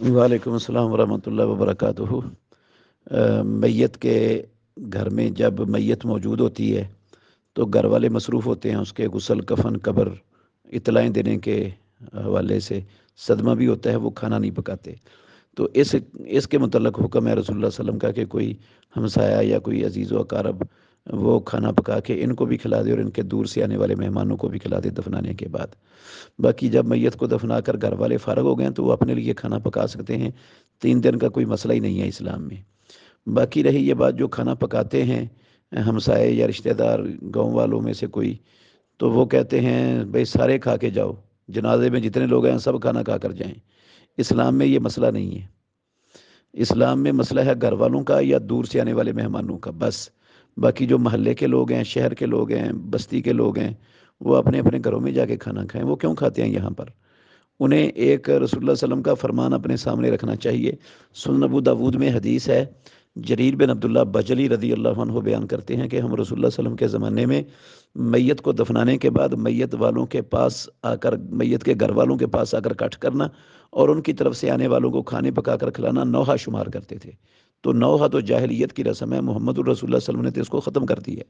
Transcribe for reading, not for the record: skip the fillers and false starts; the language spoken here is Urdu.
وعلیکم السلام ورحمۃ اللہ وبرکاتہ۔ میت کے گھر میں جب میت موجود ہوتی ہے تو گھر والے مصروف ہوتے ہیں اس کے غسل کفن قبر اطلاعیں دینے کے حوالے سے۔ صدمہ بھی ہوتا ہے، وہ کھانا نہیں پکاتے۔ تو اس کے متعلق حکم ہے رسول اللہ صلی اللہ علیہ وسلم کا کہ کوئی ہمسایہ یا کوئی عزیز و اقارب وہ کھانا پکا کے ان کو بھی کھلا دے اور ان کے دور سے آنے والے مہمانوں کو بھی کھلا دے دفنانے کے بعد۔ باقی جب میت کو دفنا کر گھر والے فارغ ہو گئے ہیں تو وہ اپنے لیے کھانا پکا سکتے ہیں۔ 3 دن کا کوئی مسئلہ ہی نہیں ہے اسلام میں۔ باقی رہی یہ بات جو کھانا پکاتے ہیں ہمسائے یا رشتہ دار گاؤں والوں میں سے کوئی، تو وہ کہتے ہیں بھائی سارے کھا کے جاؤ، جنازے میں جتنے لوگ ہیں سب کھانا کھا کر جائیں۔ اسلام میں یہ مسئلہ نہیں ہے۔ اسلام میں مسئلہ ہے گھر والوں کا یا دور سے آنے والے مہمانوں کا بس۔ باقی جو محلے کے لوگ ہیں، شہر کے لوگ ہیں، بستی کے لوگ ہیں، وہ اپنے اپنے گھروں میں جا کے کھانا کھائیں۔ وہ کیوں کھاتے ہیں یہاں پر؟ انہیں ایک رسول اللہ صلی اللہ علیہ وسلم کا فرمان اپنے سامنے رکھنا چاہیے۔ سنن ابو داود میں حدیث ہے، جریر بن عبداللہ بجلی رضی اللہ عنہ بیان کرتے ہیں کہ ہم رسول اللہ صلی اللہ علیہ وسلم کے زمانے میں میت کو دفنانے کے بعد میت والوں کے پاس آ کر، میت کے گھر والوں کے پاس آ کر کٹ کرنا اور ان کی طرف سے آنے والوں کو کھانے پکا کر کھلانا نوحہ شمار کرتے تھے۔ تو نوحہ تو جاہلیت کی رسم ہے، محمد الرسول اللہ صلی اللہ علیہ وسلم نے تو اس کو ختم کر دی ہے۔